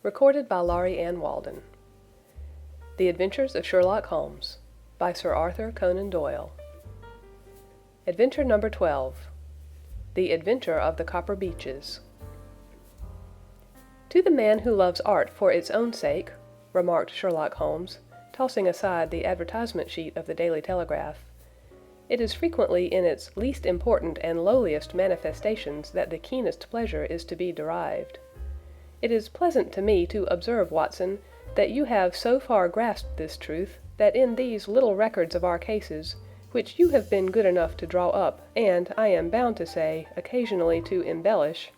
Recorded by Laurie Ann Walden. The Adventures of Sherlock Holmes by Sir Arthur Conan Doyle. Adventure number 12. The Adventure of the Copper Beeches. "To the man who loves art for its own sake," remarked Sherlock Holmes, tossing aside the advertisement sheet of the Daily Telegraph, "it is frequently in its least important and lowliest manifestations that the keenest pleasure is to be derived. It is pleasant to me to observe, Watson, that you have so far grasped this truth that in these little records of our cases, which you have been good enough to draw up and, I am bound to say, occasionally to embellish,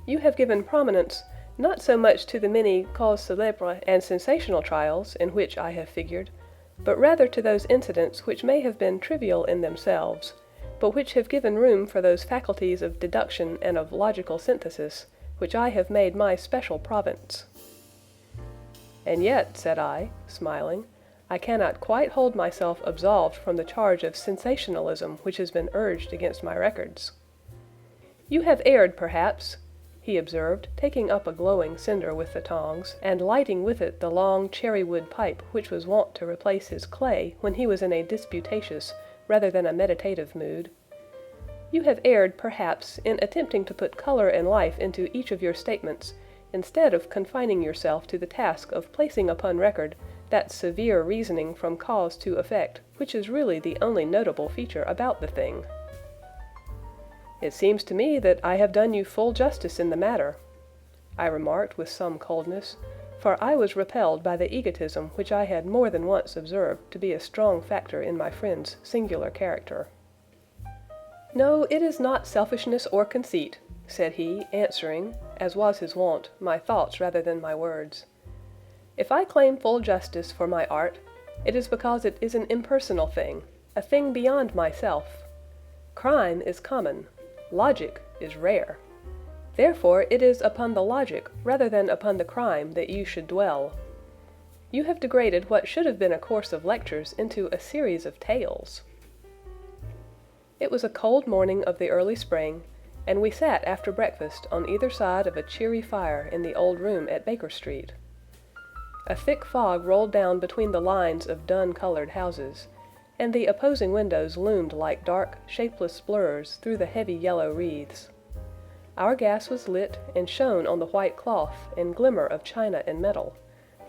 you have given prominence not so much to the many causes célèbres and sensational trials in which I have figured, but rather to those incidents which may have been trivial in themselves, but which have given room for those faculties of deduction and of logical synthesis which I have made my special province." "And yet," said I, smiling, "I cannot quite hold myself absolved from the charge of sensationalism which has been urged against my records." "You have erred, perhaps," he observed, taking up a glowing cinder with the tongs, and lighting with it the long cherry-wood pipe which was wont to replace his clay when he was in a disputatious rather than a meditative mood. "You have erred, perhaps, in attempting to put color and life into each of your statements, instead of confining yourself to the task of placing upon record that severe reasoning from cause to effect which is really the only notable feature about the thing." "It seems to me that I have done you full justice in the matter," I remarked with some coldness, for I was repelled by the egotism which I had more than once observed to be a strong factor in my friend's singular character. "No, it is not selfishness or conceit," said he, answering, as was his wont, my thoughts rather than my words. "If I claim full justice for my art, it is because it is an impersonal thing, a thing beyond myself. Crime is common. Logic is rare. Therefore it is upon the logic rather than upon the crime that you should dwell. You have degraded what should have been a course of lectures into a series of tales." It was a cold morning of the early spring, and we sat after breakfast on either side of a cheery fire in the old room at Baker Street. A thick fog rolled down between the lines of dun-colored houses, and the opposing windows loomed like dark, shapeless blurs through the heavy yellow wreaths. Our gas was lit and shone on the white cloth and glimmer of china and metal,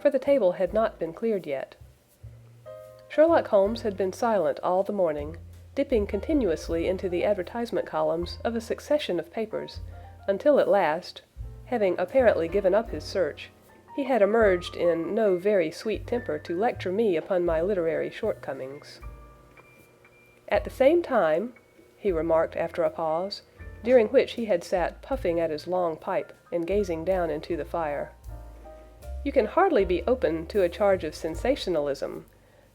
for the table had not been cleared yet. Sherlock Holmes had been silent all the morning, dipping continuously into the advertisement columns of a succession of papers, until at last, having apparently given up his search, he had emerged in no very sweet temper to lecture me upon my literary shortcomings. "At the same time," he remarked after a pause, during which he had sat puffing at his long pipe and gazing down into the fire, "you can hardly be open to a charge of sensationalism,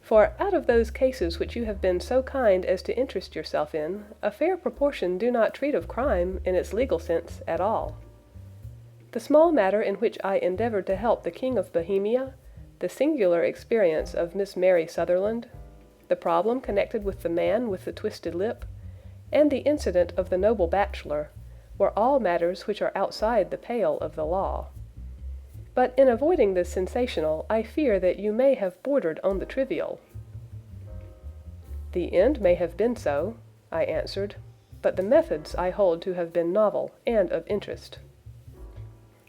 for out of those cases which you have been so kind as to interest yourself in, a fair proportion do not treat of crime in its legal sense at all. The small matter in which I endeavored to help the King of Bohemia, the singular experience of Miss Mary Sutherland, the problem connected with the man with the twisted lip, and the incident of the noble bachelor, were all matters which are outside the pale of the law. But in avoiding the sensational, I fear that you may have bordered on the trivial." "The end may have been so," I answered, "but the methods I hold to have been novel and of interest."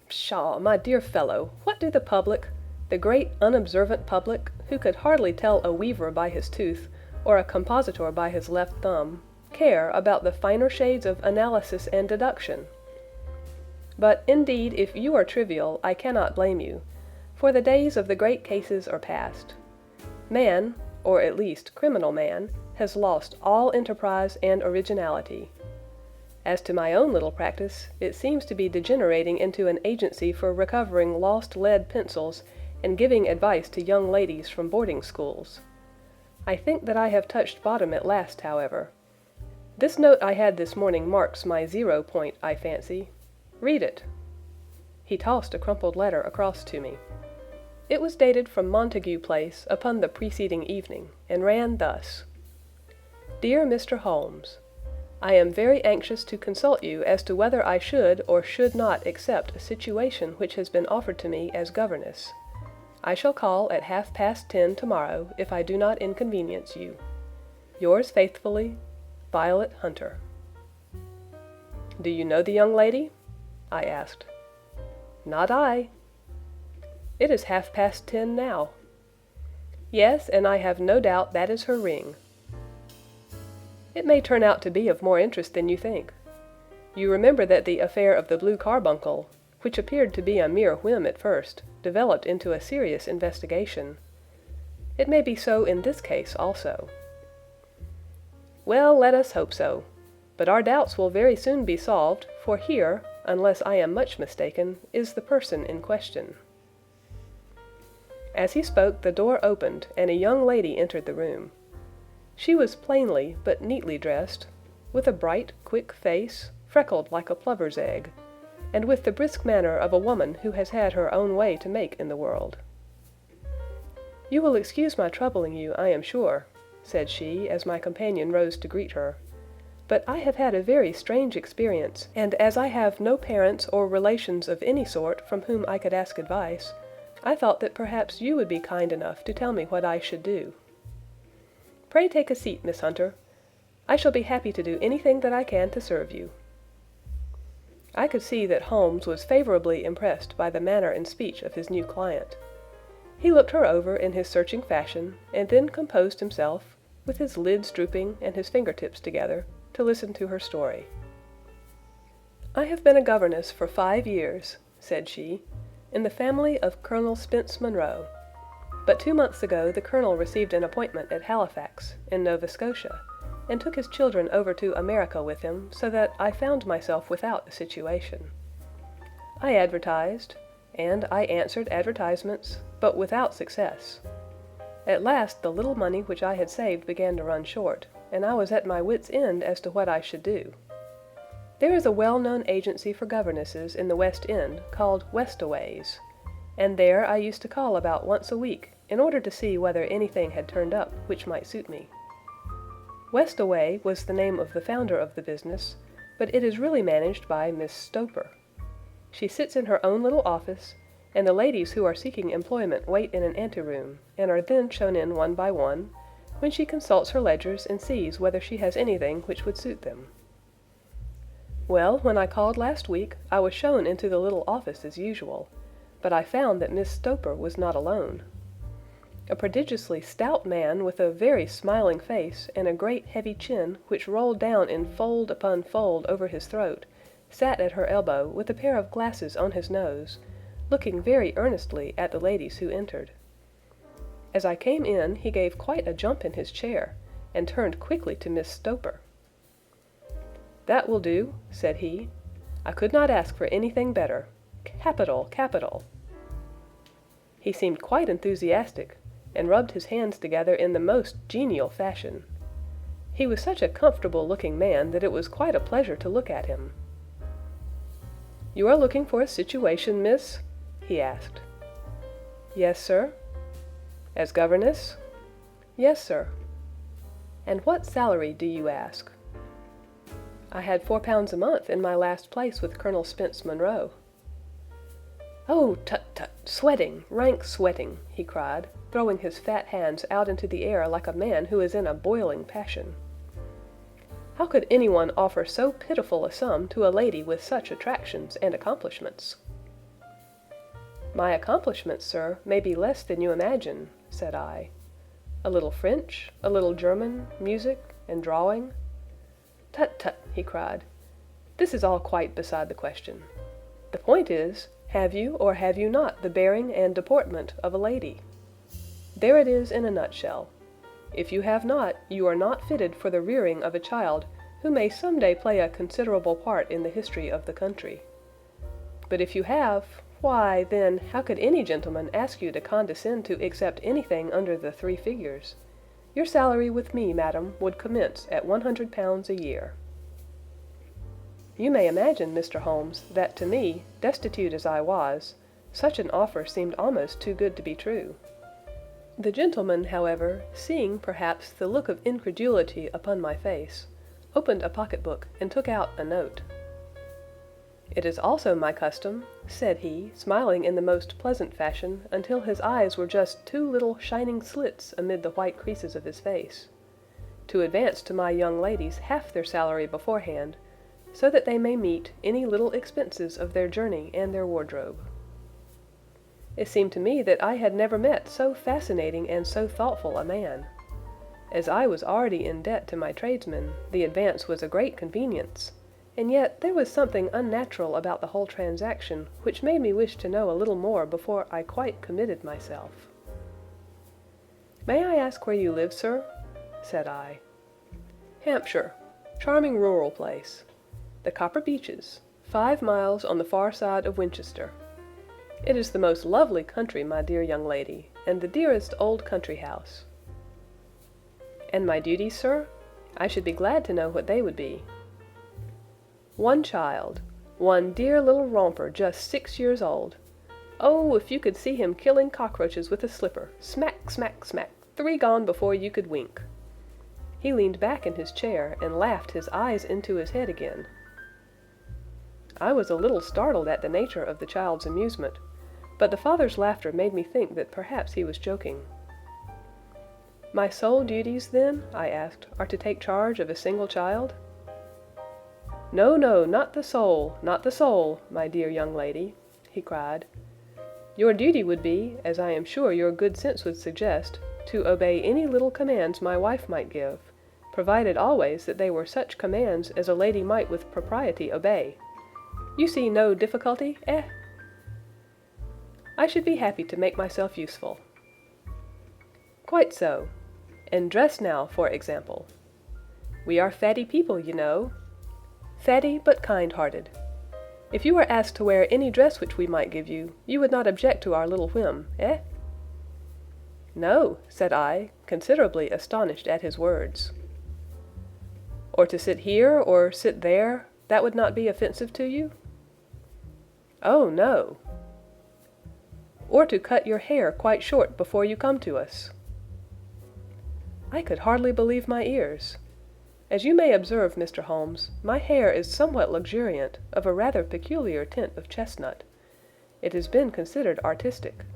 "Pshaw, my dear fellow, what do the public, the great unobservant public, who could hardly tell a weaver by his tooth, or a compositor by his left thumb, care about the finer shades of analysis and deduction? But, indeed, if you are trivial, I cannot blame you, for the days of the great cases are past. Man, or at least criminal man, has lost all enterprise and originality. As to my own little practice, it seems to be degenerating into an agency for recovering lost lead pencils and giving advice to young ladies from boarding schools. I think that I have touched bottom at last, however. This note I had this morning marks my 0 point, I fancy. Read it." He tossed a crumpled letter across to me. It was dated from Montague Place upon the preceding evening, and ran thus: "Dear Mr. Holmes, I am very anxious to consult you as to whether I should or should not accept a situation which has been offered to me as governess. I shall call at 10:30 tomorrow if I do not inconvenience you. Yours faithfully, Violet Hunter. Do you know the young lady? I asked. Not I. It is 10:30 now. Yes, and I have no doubt that is her ring. It may turn out to be of more interest than you think. You remember that the affair of the blue carbuncle, which appeared to be a mere whim at first, developed into a serious investigation. It may be so in this case also. Well, let us hope so. But our doubts will very soon be solved, for here, unless I am much mistaken, is the person in question. As he spoke, the door opened, and a young lady entered the room. She was plainly but neatly dressed, with a bright, quick face, freckled like a plover's egg, and with the brisk manner of a woman who has had her own way to make in the world. "You will excuse my troubling you, I am sure," said she, as my companion rose to greet her, "but I have had a very strange experience, and as I have no parents or relations of any sort from whom I could ask advice, I thought that perhaps you would be kind enough to tell me what I should do." "Pray take a seat, Miss Hunter. I shall be happy to do anything that I can to serve you." I could see that Holmes was favorably impressed by the manner and speech of his new client. He looked her over in his searching fashion, and then composed himself, with his lids drooping and his fingertips together, to listen to her story. "I have been a governess for 5 years," said she, "in the family of Colonel Spence Monroe. But 2 months ago the Colonel received an appointment at Halifax, in Nova Scotia, and took his children over to America with him, so that I found myself without a situation. I advertised, and I answered advertisements, but without success. At last the little money which I had saved began to run short, and I was at my wits' end as to what I should do. There is a well-known agency for governesses in the West End called Westaways, and there I used to call about once a week in order to see whether anything had turned up which might suit me. Westaway was the name of the founder of the business, but it is really managed by Miss Stoper. She sits in her own little office, and the ladies who are seeking employment wait in an anteroom, and are then shown in one by one, when she consults her ledgers and sees whether she has anything which would suit them. Well, when I called last week, I was shown into the little office as usual, but I found that Miss Stoper was not alone. A prodigiously stout man with a very smiling face and a great heavy chin which rolled down in fold upon fold over his throat, sat at her elbow with a pair of glasses on his nose, looking very earnestly at the ladies who entered. As I came in, he gave quite a jump in his chair, and turned quickly to Miss Stoper. "That will do," said he. "I could not ask for anything better. Capital, capital!" He seemed quite enthusiastic, and rubbed his hands together in the most genial fashion. He was such a comfortable-looking man that it was quite a pleasure to look at him. "You are looking for a situation, miss?" he asked. "Yes, sir." "As governess?" "Yes, sir." "And what salary do you ask?" "I had £4 a month in my last place with Colonel Spence Monroe." "Oh, tut, tut! Sweating, rank sweating!" he cried, throwing his fat hands out into the air like a man who is in a boiling passion. "How could anyone offer so pitiful a sum to a lady with such attractions and accomplishments?" "My accomplishments, sir, may be less than you imagine," said I. "A little French, a little German, music, and drawing—" "Tut, tut!" he cried. "This is all quite beside the question. The point is, have you or have you not the bearing and deportment of a lady? There it is in a nutshell. If you have not, you are not fitted for the rearing of a child who may some day play a considerable part in the history of the country. But if you have, why, then, how could any gentleman ask you to condescend to accept anything under the 3 figures? Your salary with me, madam, would commence at £100 a year." You may imagine, Mr. Holmes, that to me, destitute as I was, such an offer seemed almost too good to be true. The gentleman, however, seeing perhaps the look of incredulity upon my face, opened a pocketbook, and took out a note. "It is also my custom," said he, smiling in the most pleasant fashion until his eyes were just two little shining slits amid the white creases of his face, "to advance to my young ladies half their salary beforehand, so that they may meet any little expenses of their journey and their wardrobe." It seemed to me that I had never met so fascinating and so thoughtful a man. As I was already in debt to my tradesmen, the advance was a great convenience, and yet there was something unnatural about the whole transaction which made me wish to know a little more before I quite committed myself. "May I ask where you live, sir?" said I. "Hampshire. Charming rural place. The Copper Beeches, 5 miles on the far side of Winchester. It is the most lovely country, my dear young lady, and the dearest old country house." "And my duties, sir? I should be glad to know what they would be." "One child, one dear little romper just 6 years old. Oh, if you could see him killing cockroaches with a slipper, smack, smack, smack, 3 gone before you could wink." He leaned back in his chair and laughed his eyes into his head again. I was a little startled at the nature of the child's amusement, but the father's laughter made me think that perhaps he was joking. "My sole duties, then," I asked, "are to take charge of a single child?" "No, no, not the sole, not the sole, my dear young lady," he cried. "Your duty would be, as I am sure your good sense would suggest, to obey any little commands my wife might give, provided always that they were such commands as a lady might with propriety obey. You see no difficulty, eh?" "I should be happy to make myself useful." "Quite so. And dress now, for example. We are fatty people, you know. Fatty but kind-hearted. If you were asked to wear any dress which we might give you, you would not object to our little whim, eh?" "No," said I, considerably astonished at his words. "Or to sit here, or sit there, that would not be offensive to you?" "Oh, no." "Or to cut your hair quite short before you come to us?" I could hardly believe my ears. As you may observe, Mr. Holmes, my hair is somewhat luxuriant, of a rather peculiar tint of chestnut. It has been considered artistic.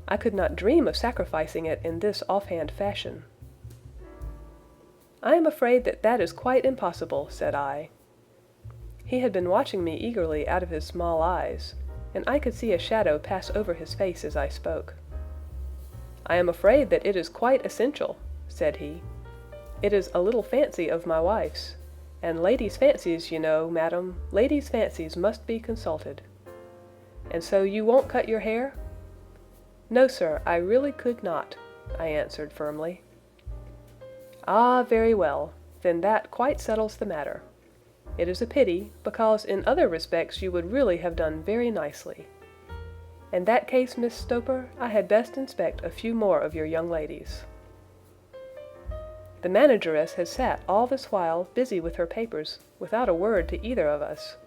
I could not dream of sacrificing it in this offhand fashion. "I am afraid that that is quite impossible," said I. He had been watching me eagerly out of his small eyes, and I could see a shadow pass over his face as I spoke. "I am afraid that it is quite essential," said he. "It is a little fancy of my wife's, and ladies' fancies, you know, madam, ladies' fancies must be consulted. And so you won't cut your hair?" "No, sir, I really could not," I answered firmly. "Ah, very well. Then that quite settles the matter. It is a pity, because in other respects you would really have done very nicely. In that case, Miss Stoper, I had best inspect a few more of your young ladies." The manageress had sat all this while busy with her papers, without a word to either of us,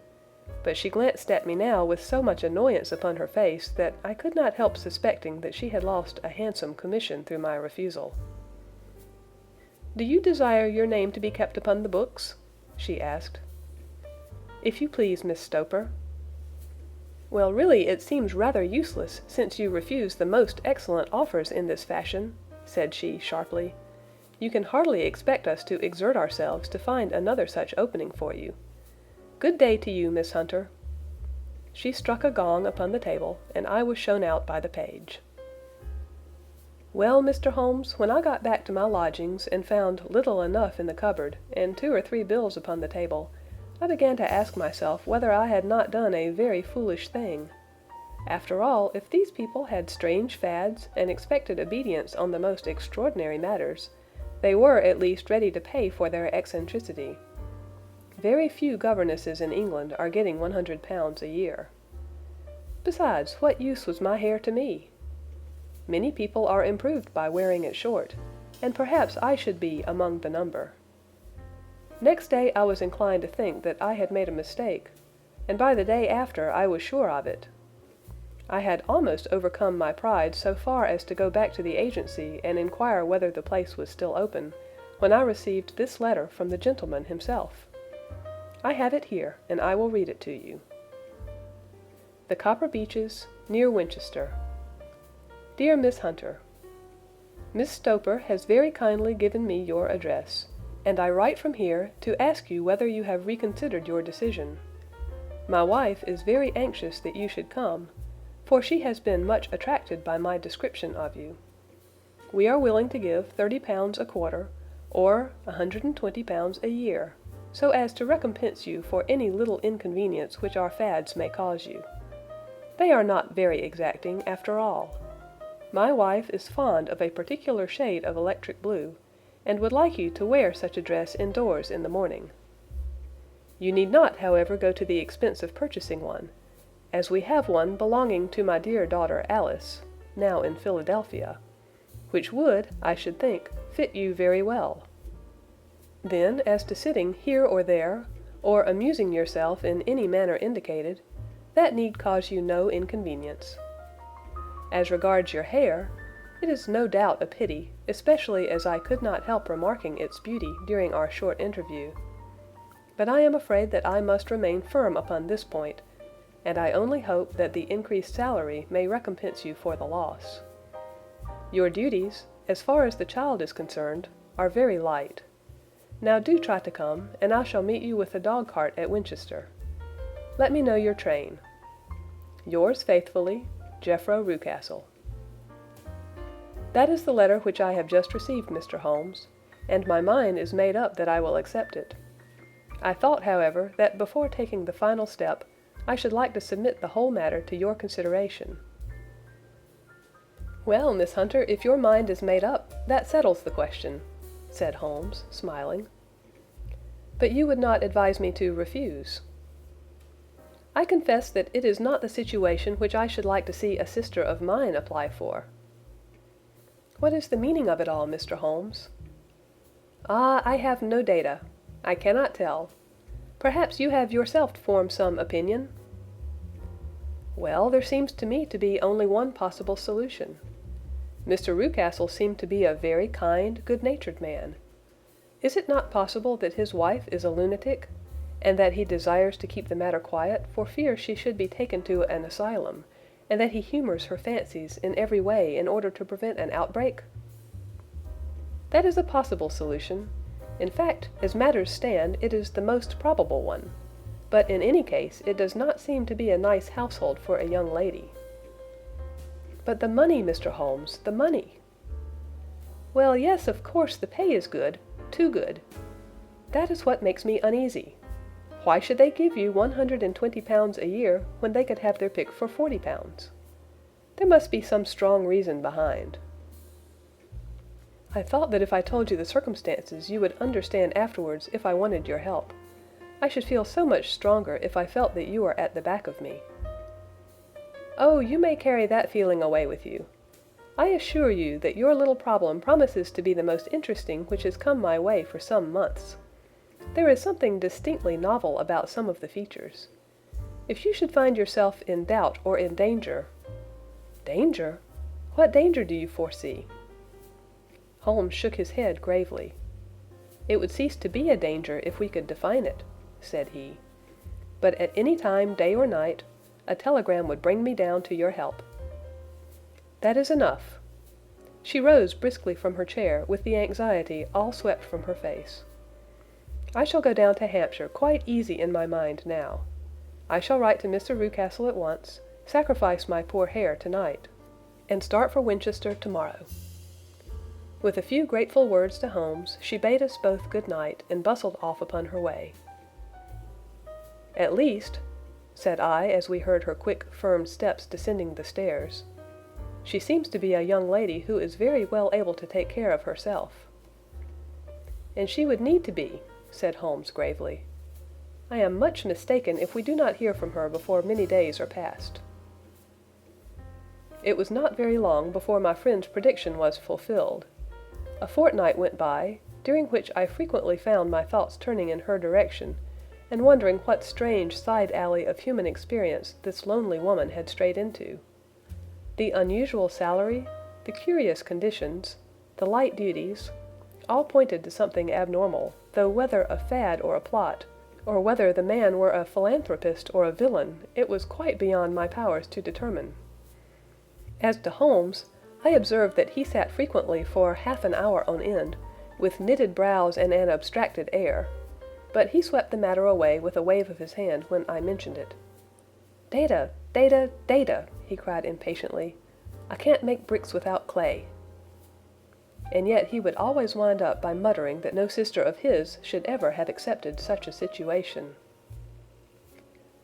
but she glanced at me now with so much annoyance upon her face that I could not help suspecting that she had lost a handsome commission through my refusal. "Do you desire your name to be kept upon the books?" she asked. "If you please, Miss Stoper." "Well, really it seems rather useless, since you refuse the most excellent offers in this fashion," said she sharply. "You can hardly expect us to exert ourselves to find another such opening for you. Good day to you, Miss Hunter." She struck a gong upon the table, and I was shown out by the page. Well, Mr. Holmes, when I got back to my lodgings and found little enough in the cupboard, and 2 or 3 bills upon the table, I began to ask myself whether I had not done a very foolish thing. After all, if these people had strange fads and expected obedience on the most extraordinary matters, they were at least ready to pay for their eccentricity. Very few governesses in England are getting £100 a year. Besides, what use was my hair to me? Many people are improved by wearing it short, and perhaps I should be among the number. Next day I was inclined to think that I had made a mistake, and by the day after I was sure of it. I had almost overcome my pride so far as to go back to the agency and inquire whether the place was still open, when I received this letter from the gentleman himself. I have it here, and I will read it to you. The Copper Beeches, near Winchester. Dear Miss Hunter, Miss Stoper has very kindly given me your address, and I write from here to ask you whether you have reconsidered your decision. My wife is very anxious that you should come, for she has been much attracted by my description of you. We are willing to give £30 a quarter, or £120 a year, so as to recompense you for any little inconvenience which our fads may cause you. They are not very exacting, after all. My wife is fond of a particular shade of electric blue, and would like you to wear such a dress indoors in the morning. You need not, however, go to the expense of purchasing one, as we have one belonging to my dear daughter Alice, now in Philadelphia, which would, I should think, fit you very well. Then, as to sitting here or there, or amusing yourself in any manner indicated, that need cause you no inconvenience. As regards your hair, it is no doubt a pity, especially as I could not help remarking its beauty during our short interview. But I am afraid that I must remain firm upon this point, and I only hope that the increased salary may recompense you for the loss. Your duties, as far as the child is concerned, are very light. Now do try to come, and I shall meet you with the dog-cart at Winchester. Let me know your train. Yours faithfully, Jethro Rucastle. That is the letter which I have just received, Mr. Holmes, and my mind is made up that I will accept it. I thought, however, that before taking the final step, I should like to submit the whole matter to your consideration. Well, Miss Hunter, if your mind is made up, that settles the question, said Holmes, smiling. But you would not advise me to refuse. I confess that it is not the situation which I should like to see a sister of mine apply for. What is the meaning of it all, Mr. Holmes? Ah, I have no data. I cannot tell. Perhaps you have yourself formed some opinion? Well, there seems to me to be only one possible solution. Mr. Rucastle seemed to be a very kind, good-natured man. Is it not possible that his wife is a lunatic, and that he desires to keep the matter quiet for fear she should be taken to an asylum, and that he humors her fancies in every way in order to prevent an outbreak? That is a possible solution. In fact, as matters stand, it is the most probable one. But in any case, it does not seem to be a nice household for a young lady. But the money, Mr. Holmes, the money! Well, yes, of course, the pay is good, too good. That is what makes me uneasy. Why should they give you £120 a year when they could have their pick for £40? There must be some strong reason behind. I thought that if I told you the circumstances, you would understand afterwards if I wanted your help. I should feel so much stronger if I felt that you were at the back of me. Oh, you may carry that feeling away with you. I assure you that your little problem promises to be the most interesting which has come my way for some months. There is something distinctly novel about some of the features. If you should find yourself in doubt or in danger— Danger? What danger do you foresee? Holmes shook his head gravely. It would cease to be a danger if we could define it, said he. But at any time, day or night, a telegram would bring me down to your help. That is enough. She rose briskly from her chair with the anxiety all swept from her face. I shall go down to Hampshire quite easy in my mind now. I shall write to Mr. Rucastle at once, sacrifice my poor hair tonight, and start for Winchester tomorrow. With a few grateful words to Holmes, she bade us both good night and bustled off upon her way. At least, said I as we heard her quick, firm steps descending the stairs, she seems to be a young lady who is very well able to take care of herself. And she would need to be, said Holmes gravely. I am much mistaken if we do not hear from her before many days are past. It was not very long before my friend's prediction was fulfilled. A fortnight went by, during which I frequently found my thoughts turning in her direction, and wondering what strange side alley of human experience this lonely woman had strayed into. The unusual salary, the curious conditions, the light duties, all pointed to something abnormal, though whether a fad or a plot, or whether the man were a philanthropist or a villain, it was quite beyond my powers to determine. As to Holmes, I observed that he sat frequently for half an hour on end, with knitted brows and an abstracted air, but he swept the matter away with a wave of his hand when I mentioned it. "Data, data, data!" he cried impatiently. "I can't make bricks without clay." And yet he would always wind up by muttering that no sister of his should ever have accepted such a situation.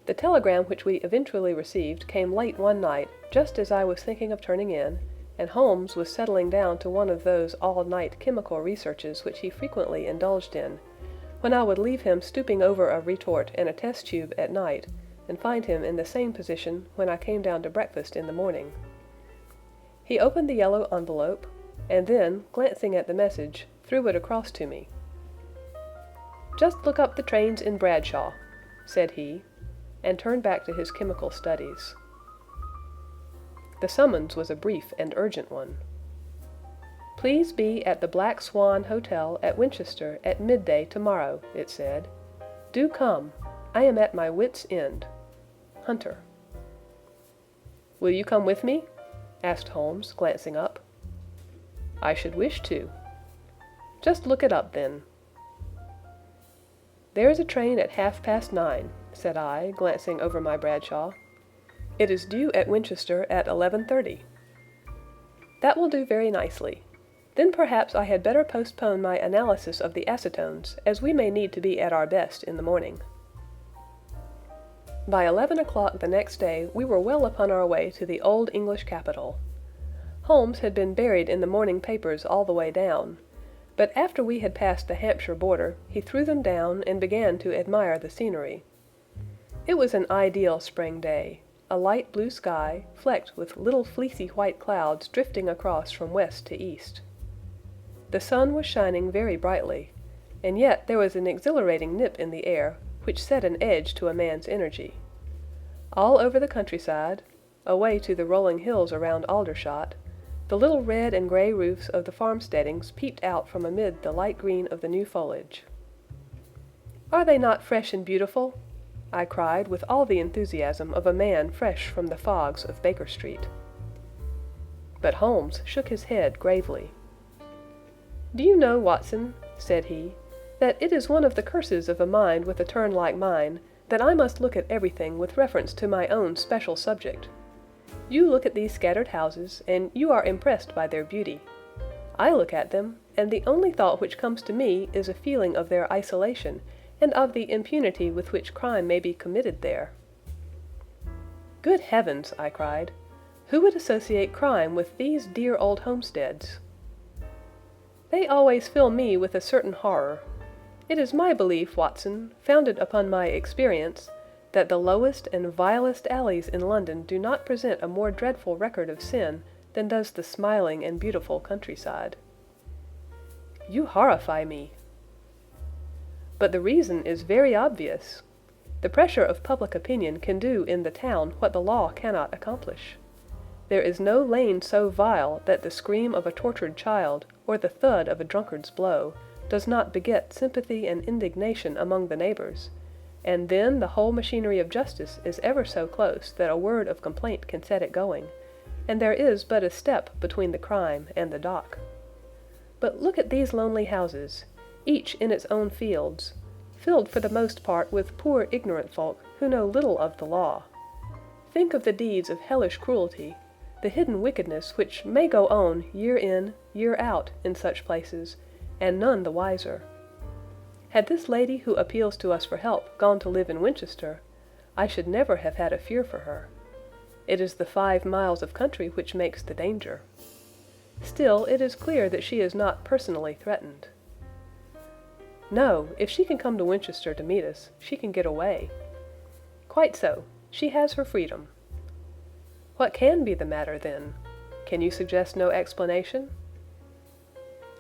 The telegram which we eventually received came late one night, just as I was thinking of turning in, and Holmes was settling down to one of those all-night chemical researches which he frequently indulged in, when I would leave him stooping over a retort and a test tube at night, and find him in the same position when I came down to breakfast in the morning. He opened the yellow envelope, and then, glancing at the message, threw it across to me. "Just look up the trains in Bradshaw," said he, and turned back to his chemical studies. The summons was a brief and urgent one. "Please be at the Black Swan Hotel at Winchester at midday tomorrow," it said. "Do come. I am at my wits' end. Hunter." "Will you come with me?" asked Holmes, glancing up. "I should wish to." "Just look it up, then." "There is a train at 9:30, said I, glancing over my Bradshaw. "It is due at Winchester at 11:30. "That will do very nicely. Then perhaps I had better postpone my analysis of the acetones, as we may need to be at our best in the morning." By 11 o'clock the next day we were well upon our way to the old English capital. Holmes had been buried in the morning papers all the way down, but after we had passed the Hampshire border he threw them down and began to admire the scenery. It was an ideal spring day, a light blue sky, flecked with little fleecy white clouds drifting across from west to east. The sun was shining very brightly, and yet there was an exhilarating nip in the air which set an edge to a man's energy. All over the countryside, away to the rolling hills around Aldershot, the little red and gray roofs of the farmsteadings peeped out from amid the light green of the new foliage. "Are they not fresh and beautiful?" I cried with all the enthusiasm of a man fresh from the fogs of Baker Street. But Holmes shook his head gravely. "Do you know, Watson," said he, "that it is one of the curses of a mind with a turn like mine, that I must look at everything with reference to my own special subject. You look at these scattered houses, and you are impressed by their beauty. I look at them, and the only thought which comes to me is a feeling of their isolation, and of the impunity with which crime may be committed there." "Good heavens!" I cried. "Who would associate crime with these dear old homesteads?" "They always fill me with a certain horror. It is my belief, Watson, founded upon my experience, that the lowest and vilest alleys in London do not present a more dreadful record of sin than does the smiling and beautiful countryside." "You horrify me." "But the reason is very obvious. The pressure of public opinion can do in the town what the law cannot accomplish. There is no lane so vile that the scream of a tortured child, or the thud of a drunkard's blow, does not beget sympathy and indignation among the neighbors, and then the whole machinery of justice is ever so close that a word of complaint can set it going, and there is but a step between the crime and the dock. But look at these lonely houses, each in its own fields, filled for the most part with poor ignorant folk who know little of the law. Think of the deeds of hellish cruelty, the hidden wickedness which may go on year in, year out in such places, and none the wiser. Had this lady who appeals to us for help gone to live in Winchester, I should never have had a fear for her. It is the 5 miles of country which makes the danger. Still, it is clear that she is not personally threatened. No, if she can come to Winchester to meet us, she can get away. Quite so, she has her freedom. What can be the matter, then? Can you suggest no explanation?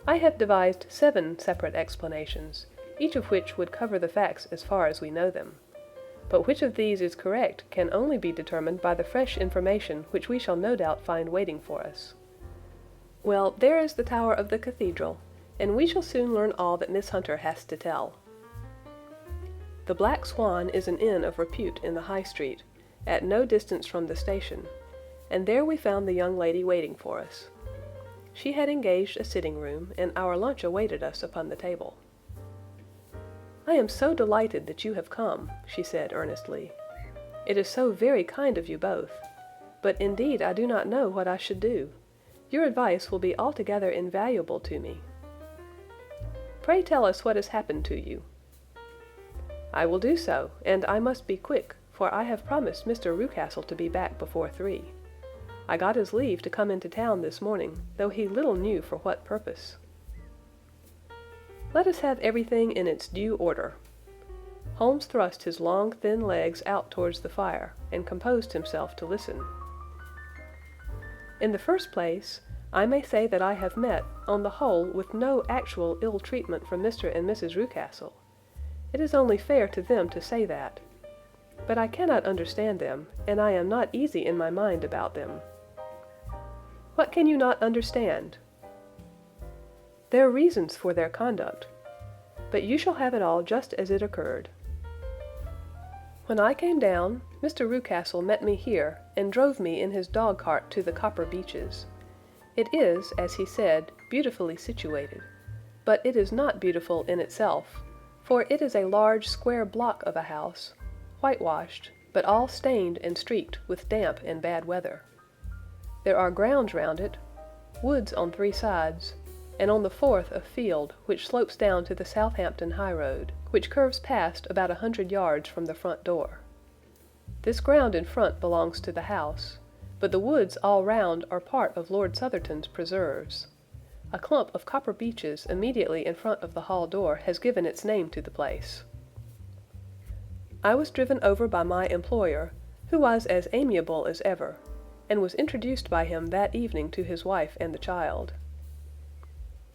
I have devised 7 separate explanations, each of which would cover the facts as far as we know them. But which of these is correct can only be determined by the fresh information which we shall no doubt find waiting for us. Well, there is the tower of the cathedral, and we shall soon learn all that Miss Hunter has to tell. The Black Swan is an inn of repute in the High Street, at no distance from the station, and there we found the young lady waiting for us. She had engaged a sitting room, and our lunch awaited us upon the table. "I am so delighted that you have come," she said earnestly. "It is so very kind of you both, but indeed I do not know what I should do. Your advice will be altogether invaluable to me. Pray tell us what has happened to you." "I will do so, and I must be quick, for I have promised Mr. Rucastle to be back before 3. I got his leave to come into town this morning, though he little knew for what purpose." "Let us have everything in its due order." Holmes thrust his long, thin legs out towards the fire, and composed himself to listen. "In the first place, I may say that I have met, on the whole, with no actual ill treatment from Mr. and Mrs. Rucastle. It is only fair to them to say that. But I cannot understand them, and I am not easy in my mind about them." "What can you not understand?" "Their reasons for their conduct. But you shall have it all just as it occurred. When I came down, Mr. Rucastle met me here, and drove me in his dog-cart to the Copper Beeches. It is, as he said, beautifully situated, but it is not beautiful in itself, for it is a large square block of a house, whitewashed, but all stained and streaked with damp and bad weather. There are grounds round it, woods on 3 sides, and on the 4th a field which slopes down to the Southampton highroad, which curves past about 100 yards from the front door. This ground in front belongs to the house, but the woods all round are part of Lord Southerton's preserves. A clump of copper beeches immediately in front of the hall door has given its name to the place. I was driven over by my employer, who was as amiable as ever, and was introduced by him that evening to his wife and the child.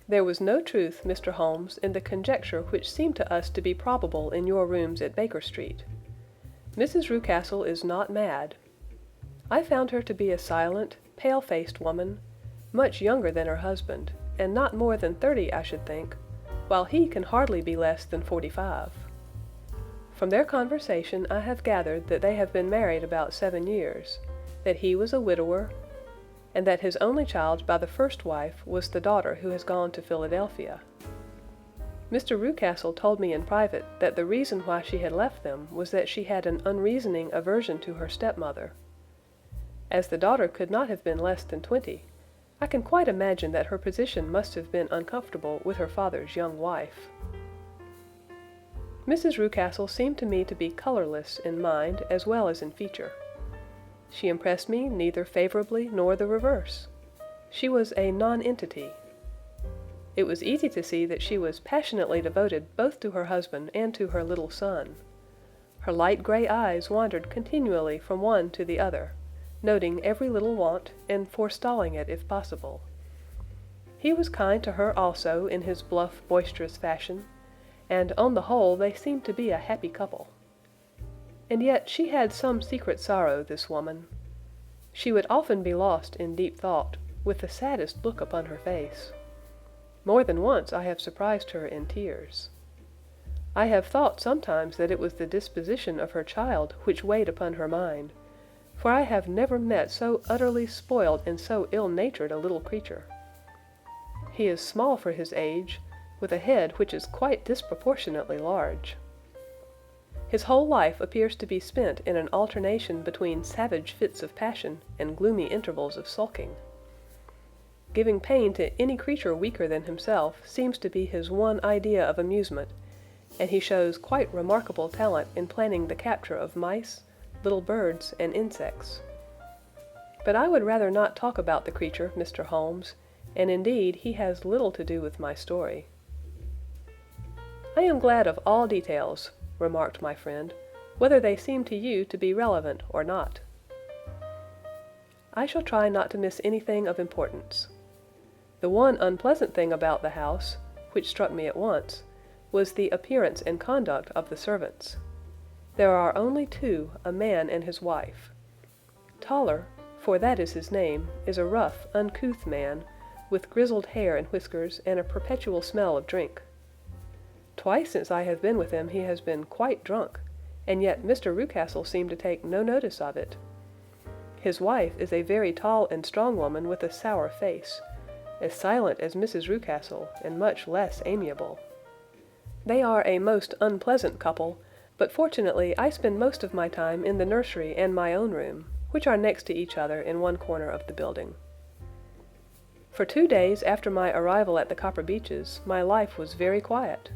There was no truth, Mr. Holmes, in the conjecture which seemed to us to be probable in your rooms at Baker Street. Mrs. Rucastle is not mad. I found her to be a silent, pale-faced woman, much younger than her husband, and not more than 30, I should think, while he can hardly be less than 45. From their conversation I have gathered that they have been married about 7 years, that he was a widower, and that his only child by the first wife was the daughter who has gone to Philadelphia. Mr. Rucastle told me in private that the reason why she had left them was that she had an unreasoning aversion to her stepmother. As the daughter could not have been less than 20, I can quite imagine that her position must have been uncomfortable with her father's young wife. Mrs. Rucastle seemed to me to be colorless in mind as well as in feature. She impressed me neither favorably nor the reverse. She was a nonentity. It was easy to see that she was passionately devoted both to her husband and to her little son. Her light gray eyes wandered continually from one to the other, noting every little want and forestalling it if possible. He was kind to her also in his bluff, boisterous fashion, and on the whole they seemed to be a happy couple. And yet she had some secret sorrow, this woman. She would often be lost in deep thought, with the saddest look upon her face. More than once I have surprised her in tears. I have thought sometimes that it was the disposition of her child which weighed upon her mind, for I have never met so utterly spoiled and so ill-natured a little creature. He is small for his age, with a head which is quite disproportionately large. His whole life appears to be spent in an alternation between savage fits of passion and gloomy intervals of sulking. Giving pain to any creature weaker than himself seems to be his one idea of amusement, and he shows quite remarkable talent in planning the capture of mice, little birds, and insects. But I would rather not talk about the creature, Mr. Holmes, and indeed he has little to do with my story. "I am glad of all details," remarked my friend, "whether they seem to you to be relevant or not." "I shall try not to miss anything of importance. The one unpleasant thing about the house, which struck me at once, was the appearance and conduct of the servants. There are only 2, a man and his wife. Toller, for that is his name, is a rough, uncouth man, with grizzled hair and whiskers, and a perpetual smell of drink. Twice since I have been with him he has been quite drunk, and yet Mr. Rucastle seemed to take no notice of it. His wife is a very tall and strong woman with a sour face, as silent as Mrs. Rucastle, and much less amiable. They are a most unpleasant couple, but fortunately I spend most of my time in the nursery and my own room, which are next to each other in one corner of the building. For 2 days after my arrival at the Copper Beeches, my life was very quiet.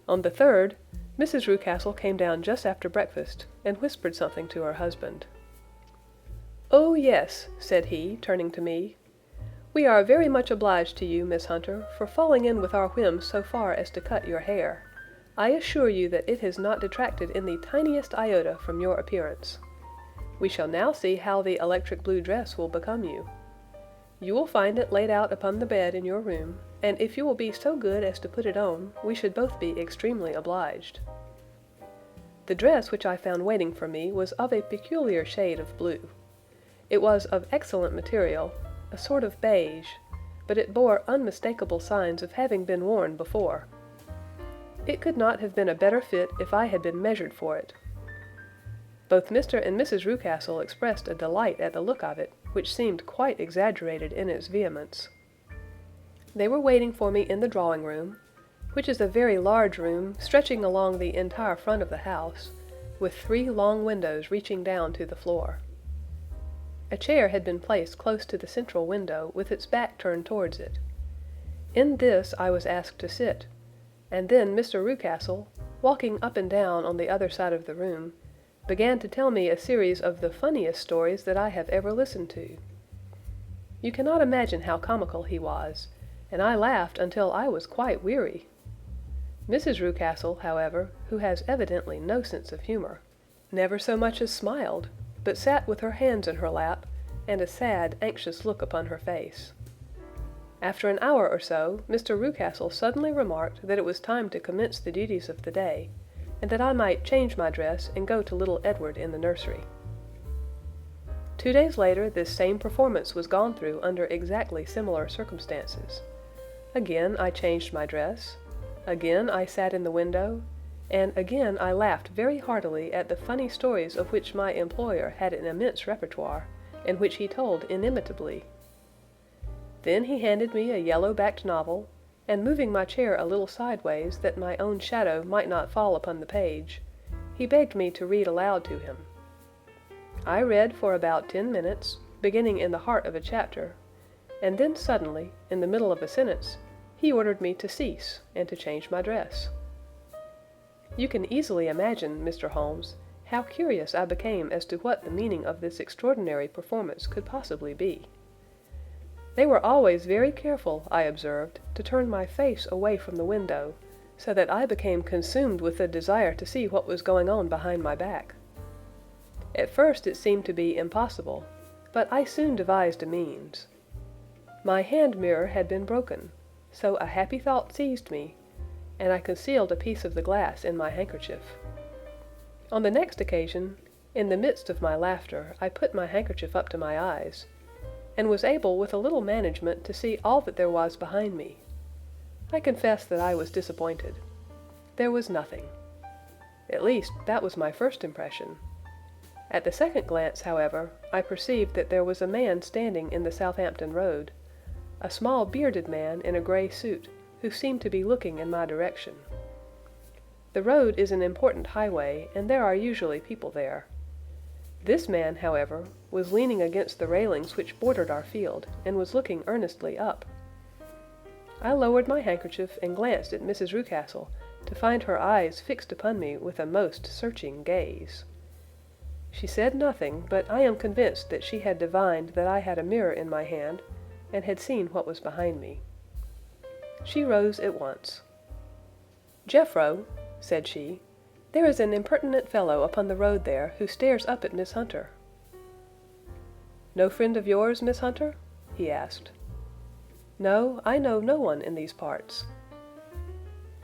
On the third, Mrs. Rucastle came down just after breakfast, and whispered something to her husband. "Oh, yes," said he, turning to me. "We are very much obliged to you, Miss Hunter, for falling in with our whims so far as to cut your hair. I assure you that it has not detracted in the tiniest iota from your appearance. We shall now see how the electric blue dress will become you. You will find it laid out upon the bed in your room, and if you will be so good as to put it on, we should both be extremely obliged." The dress which I found waiting for me was of a peculiar shade of blue. It was of excellent material, a sort of beige, but it bore unmistakable signs of having been worn before. It could not have been a better fit if I had been measured for it. Both Mr. and Mrs. Rucastle expressed a delight at the look of it, which seemed quite exaggerated in its vehemence. They were waiting for me in the drawing-room, which is a very large room stretching along the entire front of the house, with 3 long windows reaching down to the floor. A chair had been placed close to the central window with its back turned towards it. In this I was asked to sit, and then Mr. Rucastle, walking up and down on the other side of the room, began to tell me a series of the funniest stories that I have ever listened to. You cannot imagine how comical he was, and I laughed until I was quite weary. Mrs. Rucastle, however, who has evidently no sense of humor, never so much as smiled, but sat with her hands in her lap, and a sad, anxious look upon her face. After an hour or so, Mr. Rucastle suddenly remarked that it was time to commence the duties of the day, and that I might change my dress and go to little Edward in the nursery. 2 days later this same performance was gone through under exactly similar circumstances. Again I changed my dress, again I sat in the window, and again I laughed very heartily at the funny stories of which my employer had an immense repertoire, and which he told inimitably. Then he handed me a yellow-backed novel, and moving my chair a little sideways that my own shadow might not fall upon the page, he begged me to read aloud to him. I read for about 10 minutes, beginning in the heart of a chapter, and then suddenly, in the middle of a sentence, he ordered me to cease and to change my dress. You can easily imagine, Mr. Holmes, how curious I became as to what the meaning of this extraordinary performance could possibly be. They were always very careful, I observed, to turn my face away from the window, so that I became consumed with the desire to see what was going on behind my back. At first it seemed to be impossible, but I soon devised a means. My hand mirror had been broken, so a happy thought seized me, and I concealed a piece of the glass in my handkerchief. On the next occasion, in the midst of my laughter, I put my handkerchief up to my eyes, and was able with a little management to see all that there was behind me. I confess that I was disappointed. There was nothing. At least, that was my first impression. At the second glance, however, I perceived that there was a man standing in the Southampton Road, a small bearded man in a grey suit, who seemed to be looking in my direction. The road is an important highway, and there are usually people there. This man, however, was leaning against the railings which bordered our field, and was looking earnestly up. I lowered my handkerchief and glanced at Mrs. Rucastle, to find her eyes fixed upon me with a most searching gaze. She said nothing, but I am convinced that she had divined that I had a mirror in my hand, and had seen what was behind me. She rose at once. "Jeffro," said she, "there is an impertinent fellow upon the road there who stares up at Miss Hunter." "No friend of yours, Miss Hunter?" he asked. "No, I know no one in these parts."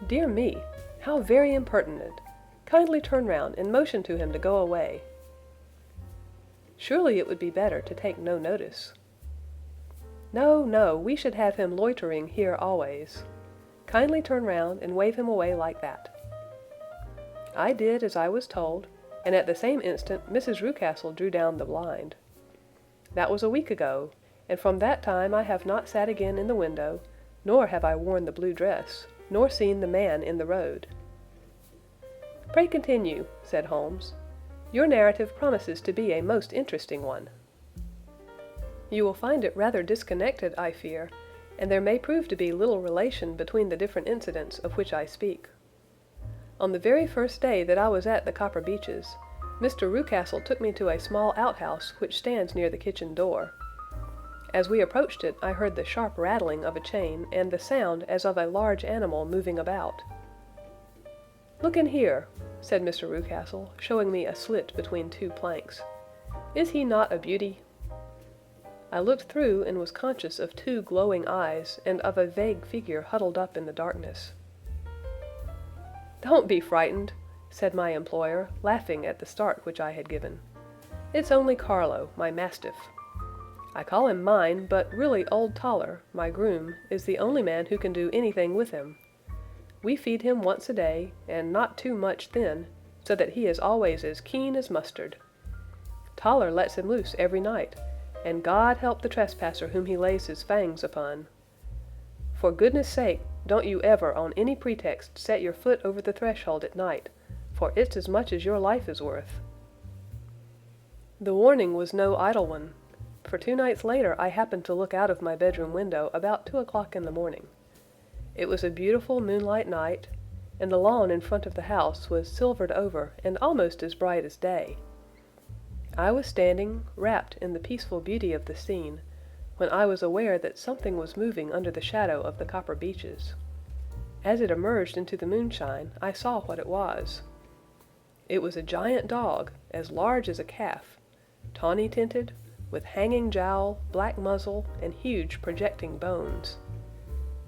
"Dear me, how very impertinent! Kindly turn round and motion to him to go away." "Surely it would be better to take no notice." No, no, we should have him loitering here always. Kindly turn round and wave him away like that." I did as I was told, and at the same instant Mrs. Rucastle drew down the blind. That was a week ago, and from that time I have not sat again in the window, nor have I worn the blue dress, nor seen the man in the road. "Pray continue," said Holmes. "Your narrative promises to be a most interesting one." "You will find it rather disconnected, I fear, and there may prove to be little relation between the different incidents of which I speak. On the very first day that I was at the Copper Beeches, Mr. Rucastle took me to a small outhouse which stands near the kitchen door. As we approached it, I heard the sharp rattling of a chain and the sound as of a large animal moving about. "Look in here," said Mr. Rucastle, showing me a slit between two planks. "Is he not a beauty?" I looked through and was conscious of two glowing eyes and of a vague figure huddled up in the darkness. "Don't be frightened," said my employer, laughing at the start which I had given. "It's only Carlo, my mastiff. I call him mine, but really old Toller, my groom, is the only man who can do anything with him. We feed him once a day, and not too much then, so that he is always as keen as mustard. Toller lets him loose every night, and God help the trespasser whom he lays his fangs upon. For goodness' sake, don't you ever on any pretext set your foot over the threshold at night, for it's as much as your life is worth." The warning was no idle one, for 2 nights later I happened to look out of my bedroom window about 2 o'clock in the morning. It was a beautiful moonlight night, and the lawn in front of the house was silvered over and almost as bright as day. I was standing, wrapped in the peaceful beauty of the scene, when I was aware that something was moving under the shadow of the Copper Beeches. As it emerged into the moonshine, I saw what it was. It was a giant dog, as large as a calf, tawny tinted, with hanging jowl, black muzzle, and huge projecting bones.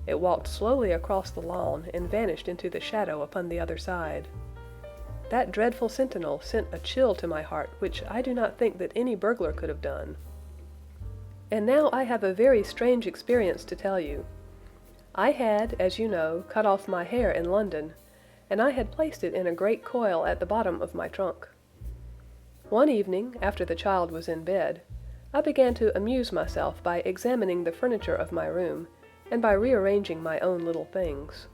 It walked slowly across the lawn and vanished into the shadow upon the other side. That dreadful sentinel sent a chill to my heart which I do not think that any burglar could have done. And now I have a very strange experience to tell you. I had, as you know, cut off my hair in London, and I had placed it in a great coil at the bottom of my trunk. One evening, after the child was in bed, I began to amuse myself by examining the furniture of my room, and by rearranging my own little things.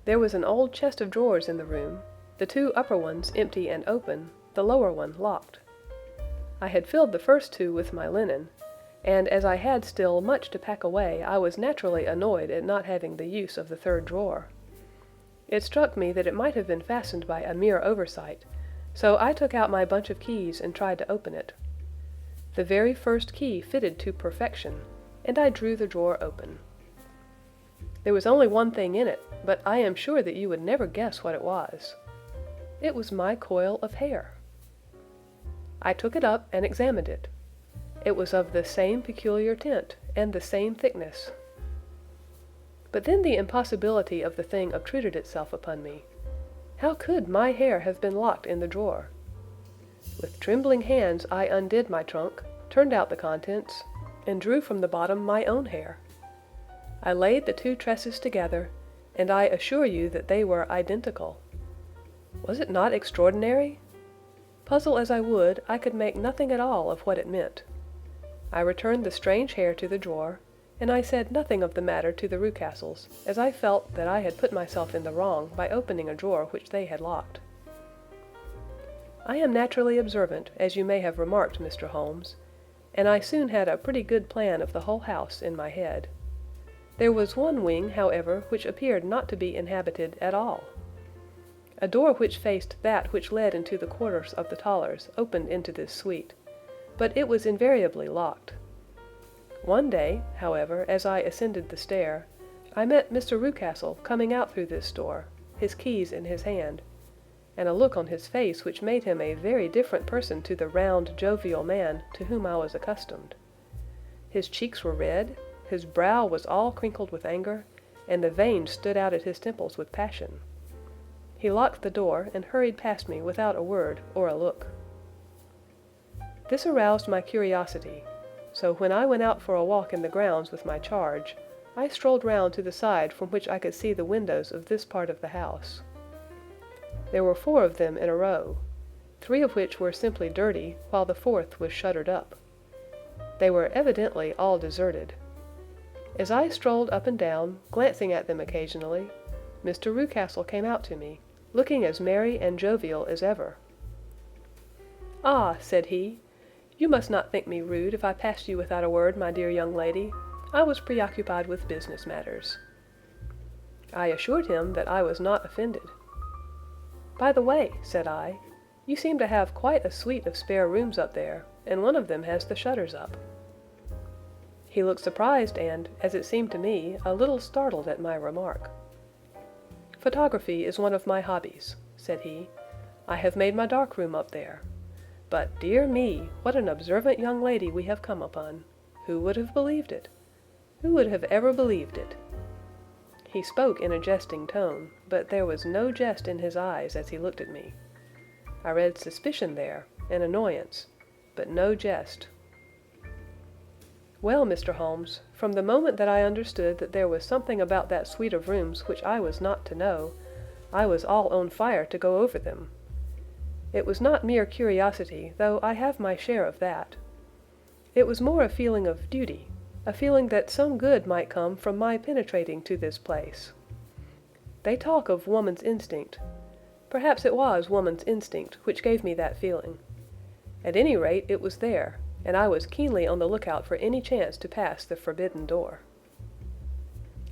There was an old chest of drawers in the room, the 2 upper ones empty and open, the lower one locked. I had filled the first 2 with my linen, and as I had still much to pack away, I was naturally annoyed at not having the use of the 3rd drawer. It struck me that it might have been fastened by a mere oversight, so I took out my bunch of keys and tried to open it. The very first key fitted to perfection, and I drew the drawer open. There was only one thing in it, but I am sure that you would never guess what it was. It was my coil of hair. I took it up and examined it. It was of the same peculiar tint and the same thickness. But then the impossibility of the thing obtruded itself upon me. How could my hair have been locked in the drawer? With trembling hands I undid my trunk, turned out the contents, and drew from the bottom my own hair. I laid the 2 tresses together, and I assure you that they were identical. Was it not extraordinary? Puzzle as I would, I could make nothing at all of what it meant. I returned the strange hair to the drawer, and I said nothing of the matter to the Rucastles, as I felt that I had put myself in the wrong by opening a drawer which they had locked. I am naturally observant, as you may have remarked, Mr. Holmes, and I soon had a pretty good plan of the whole house in my head. There was one wing, however, which appeared not to be inhabited at all. A door which faced that which led into the quarters of the Tollers opened into this suite, but it was invariably locked. One day, however, as I ascended the stair, I met Mr. Rucastle coming out through this door, his keys in his hand, and a look on his face which made him a very different person to the round, jovial man to whom I was accustomed. His cheeks were red, his brow was all crinkled with anger, and the veins stood out at his temples with passion. He locked the door and hurried past me without a word or a look. This aroused my curiosity, so when I went out for a walk in the grounds with my charge, I strolled round to the side from which I could see the windows of this part of the house. There were 4 of them in a row, 3 of which were simply dirty, while the 4th was shuttered up. They were evidently all deserted. As I strolled up and down, glancing at them occasionally, Mr. Rucastle came out to me, looking as merry and jovial as ever. "Ah," said he, "you must not think me rude if I passed you without a word, my dear young lady. I was preoccupied with business matters." I assured him that I was not offended. "By the way," said I, "you seem to have quite a suite of spare rooms up there, and one of them has the shutters up." He looked surprised and, as it seemed to me, a little startled at my remark. "Photography is one of my hobbies," said he. "I have made my dark room up there. But, dear me, what an observant young lady we have come upon. Who would have believed it? Who would have ever believed it?" He spoke in a jesting tone, but there was no jest in his eyes as he looked at me. I read suspicion there, and annoyance, but no jest. "Well, Mr. Holmes, from the moment that I understood that there was something about that suite of rooms which I was not to know, I was all on fire to go over them. It was not mere curiosity, though I have my share of that. It was more a feeling of duty, a feeling that some good might come from my penetrating to this place. They talk of woman's instinct. Perhaps it was woman's instinct which gave me that feeling. At any rate, it was there, and I was keenly on the lookout for any chance to pass the forbidden door.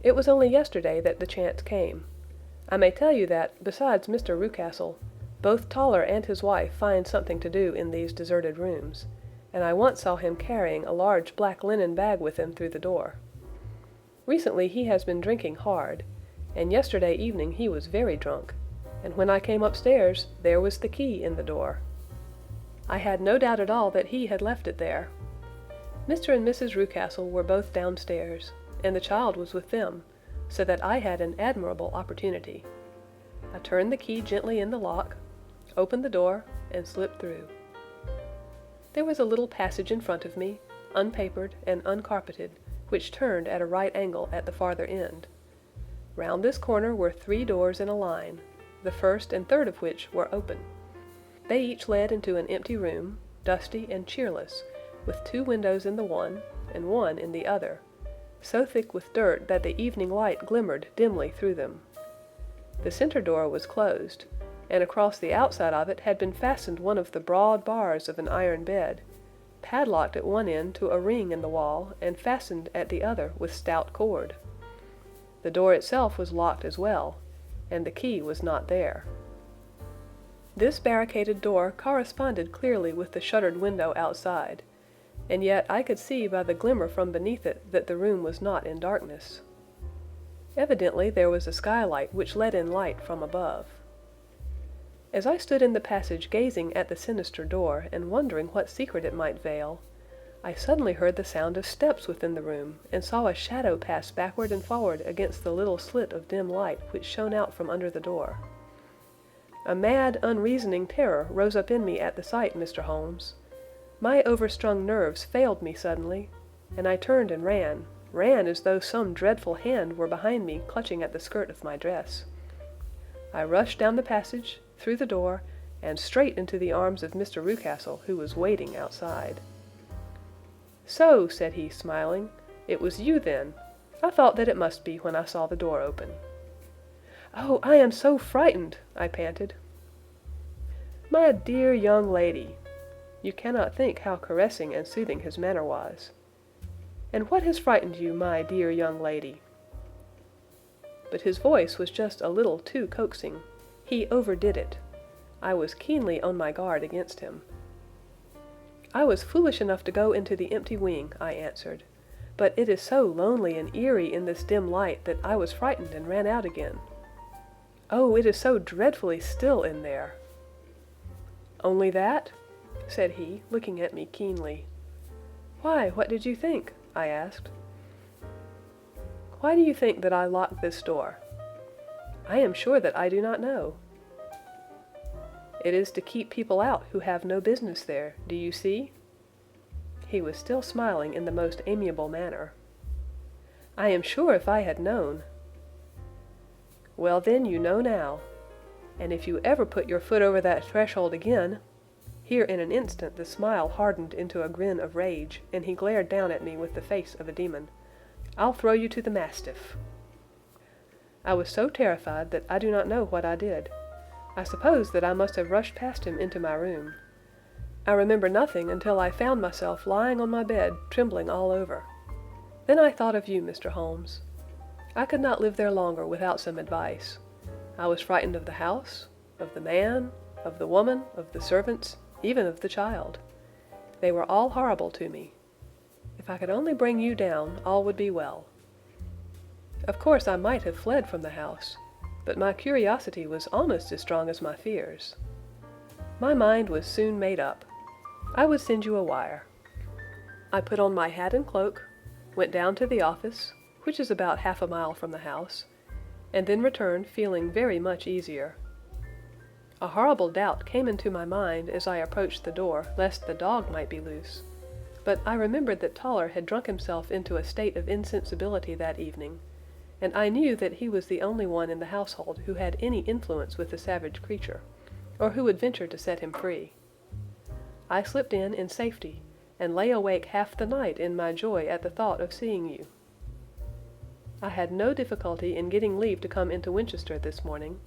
It was only yesterday that the chance came. I may tell you that, besides Mr. Rucastle, both Toller and his wife find something to do in these deserted rooms, and I once saw him carrying a large black linen bag with him through the door. Recently he has been drinking hard, and yesterday evening he was very drunk, and when I came upstairs there was the key in the door. I had no doubt at all that he had left it there. Mr. and Mrs. Rucastle were both downstairs, and the child was with them, so that I had an admirable opportunity. I turned the key gently in the lock, opened the door, and slipped through. There was a little passage in front of me, unpapered and uncarpeted, which turned at a right angle at the farther end. Round this corner were 3 doors in a line, the first and third of which were open. They each led into an empty room, dusty and cheerless, with 2 windows in the one and one in the other, so thick with dirt that the evening light glimmered dimly through them. The center door was closed, and across the outside of it had been fastened one of the broad bars of an iron bed, padlocked at one end to a ring in the wall and fastened at the other with stout cord. The door itself was locked as well, and the key was not there. This barricaded door corresponded clearly with the shuttered window outside, and yet I could see by the glimmer from beneath it that the room was not in darkness. Evidently there was a skylight which let in light from above. As I stood in the passage gazing at the sinister door and wondering what secret it might veil, I suddenly heard the sound of steps within the room and saw a shadow pass backward and forward against the little slit of dim light which shone out from under the door. A mad, unreasoning terror rose up in me at the sight, Mr. Holmes. My overstrung nerves failed me suddenly, and I turned and ran as though some dreadful hand were behind me clutching at the skirt of my dress. I rushed down the passage, through the door, and straight into the arms of Mr. Rucastle, who was waiting outside. "So," said he, smiling, "it was you then. I thought that it must be when I saw the door open." "Oh, I am so frightened!" I panted. "My dear young lady!" You cannot think how caressing and soothing his manner was. "And what has frightened you, my dear young lady?" But his voice was just a little too coaxing. He overdid it. I was keenly on my guard against him. "I was foolish enough to go into the empty wing," I answered, "but it is so lonely and eerie in this dim light that I was frightened and ran out again. Oh, it is so dreadfully still in there." "Only that?" said he, looking at me keenly. "Why, what did you think?" I asked. "Why do you think that I locked this door?" "I am sure that I do not know." "It is to keep people out who have no business there, do you see?" He was still smiling in the most amiable manner. "I am sure if I had known—" "Well then, you know now. And if you ever put your foot over that threshold again—" Here in an instant the smile hardened into a grin of rage, and he glared down at me with the face of a demon. "I'll throw you to the mastiff." I was so terrified that I do not know what I did. I suppose that I must have rushed past him into my room. I remember nothing until I found myself lying on my bed, trembling all over. Then I thought of you, Mr. Holmes. I could not live there longer without some advice. I was frightened of the house, of the man, of the woman, of the servants, even of the child. They were all horrible to me. If I could only bring you down, all would be well. Of course I might have fled from the house, but my curiosity was almost as strong as my fears. My mind was soon made up. I would send you a wire. I put on my hat and cloak, went down to the office, which is about half a mile from the house, and then returned feeling very much easier. A horrible doubt came into my mind as I approached the door lest the dog might be loose, but I remembered that Toller had drunk himself into a state of insensibility that evening, and I knew that he was the only one in the household who had any influence with the savage creature, or who would venture to set him free. I slipped in safety, and lay awake half the night in my joy at the thought of seeing you. I had no difficulty in getting leave to come into Winchester this morning,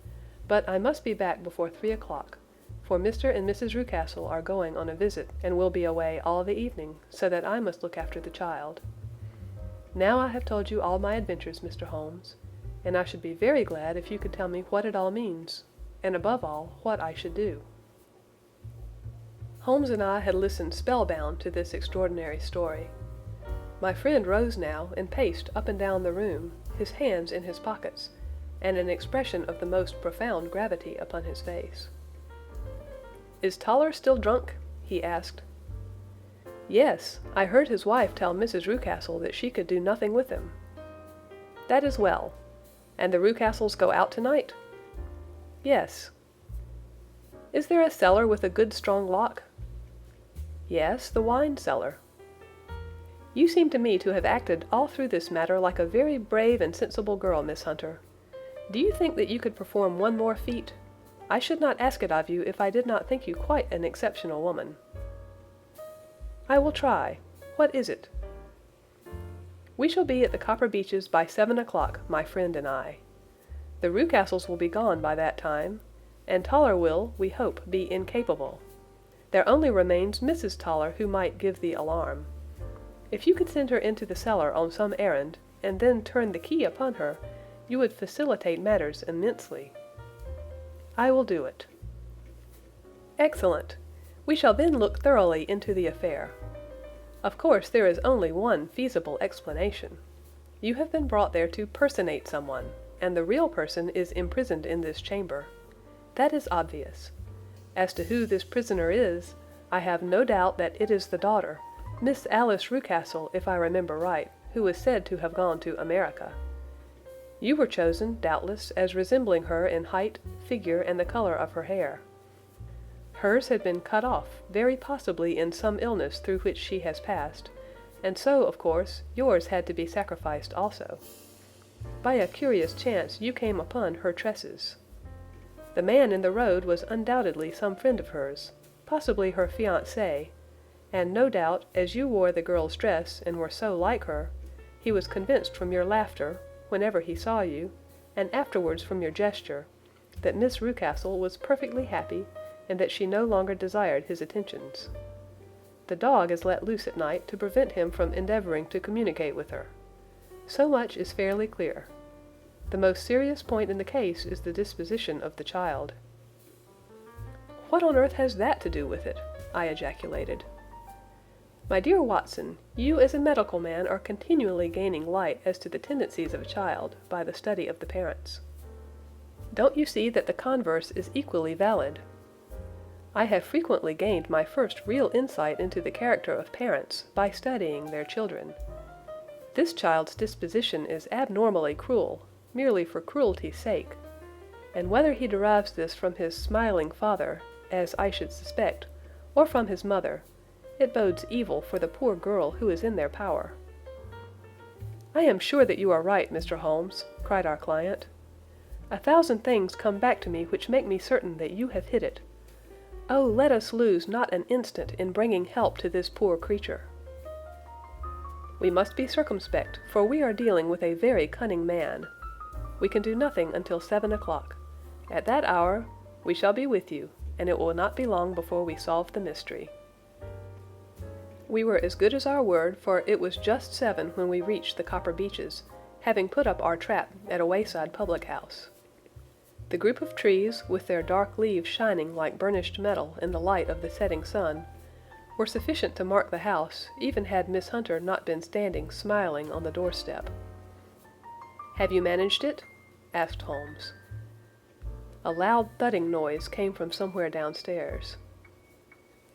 but I must be back before 3 o'clock, for Mr. and Mrs. Rucastle are going on a visit and will be away all the evening, so that I must look after the child. Now I have told you all my adventures, Mr. Holmes, and I should be very glad if you could tell me what it all means, and above all, what I should do." Holmes and I had listened spellbound to this extraordinary story. My friend rose now and paced up and down the room, his hands in his pockets, and an expression of the most profound gravity upon his face. "Is Toller still drunk?" he asked. "Yes, I heard his wife tell Mrs. Rucastle that she could do nothing with him." "That is well. And the Rucastles go out tonight?" "Yes." "Is there a cellar with a good strong lock?" "Yes, the wine cellar." "You seem to me to have acted all through this matter like a very brave and sensible girl, Miss Hunter. Do you think that you could perform one more feat? I should not ask it of you if I did not think you quite an exceptional woman." "I will try. What is it?" "We shall be at the Copper Beeches by 7 o'clock, my friend and I. The Rucastles will be gone by that time, and Toller will, we hope, be incapable. There only remains Mrs. Toller, who might give the alarm. If you could send her into the cellar on some errand, and then turn the key upon her, you would facilitate matters immensely." "I will do it." "Excellent. We shall then look thoroughly into the affair. Of course, there is only one feasible explanation. You have been brought there to personate someone, and the real person is imprisoned in this chamber. That is obvious. As to who this prisoner is, I have no doubt that it is the daughter, Miss Alice Rucastle, if I remember right, who is said to have gone to America. You were chosen, doubtless, as resembling her in height, figure, and the color of her hair. Hers had been cut off, very possibly in some illness through which she has passed, and so, of course, yours had to be sacrificed also. By a curious chance you came upon her tresses. The man in the road was undoubtedly some friend of hers, possibly her fiancé, and no doubt, as you wore the girl's dress and were so like her, he was convinced from your laughter, whenever he saw you, and afterwards from your gesture, that Miss Rucastle was perfectly happy, and that she no longer desired his attentions. The dog is let loose at night to prevent him from endeavoring to communicate with her. So much is fairly clear. The most serious point in the case is the disposition of the child." "What on earth has that to do with it?" I ejaculated. "My dear Watson, you as a medical man are continually gaining light as to the tendencies of a child by the study of the parents. Don't you see that the converse is equally valid? I have frequently gained my first real insight into the character of parents by studying their children. This child's disposition is abnormally cruel, merely for cruelty's sake, and whether he derives this from his smiling father, as I should suspect, or from his mother, It bodes evil for the poor girl who is in their power." "I am sure that you are right, Mr. Holmes," cried our client. "A thousand things come back to me which make me certain that you have hit it. Oh, let us lose not an instant in bringing help to this poor creature." "We must be circumspect, for we are dealing with a very cunning man. We can do nothing until 7 o'clock. At that hour we shall be with you, and it will not be long before we solve the mystery." We were as good as our word, for it was just 7 when we reached the Copper Beeches, having put up our trap at a wayside public house. The group of trees, with their dark leaves shining like burnished metal in the light of the setting sun, were sufficient to mark the house, even had Miss Hunter not been standing smiling on the doorstep. "Have you managed it?" asked Holmes. A loud thudding noise came from somewhere downstairs.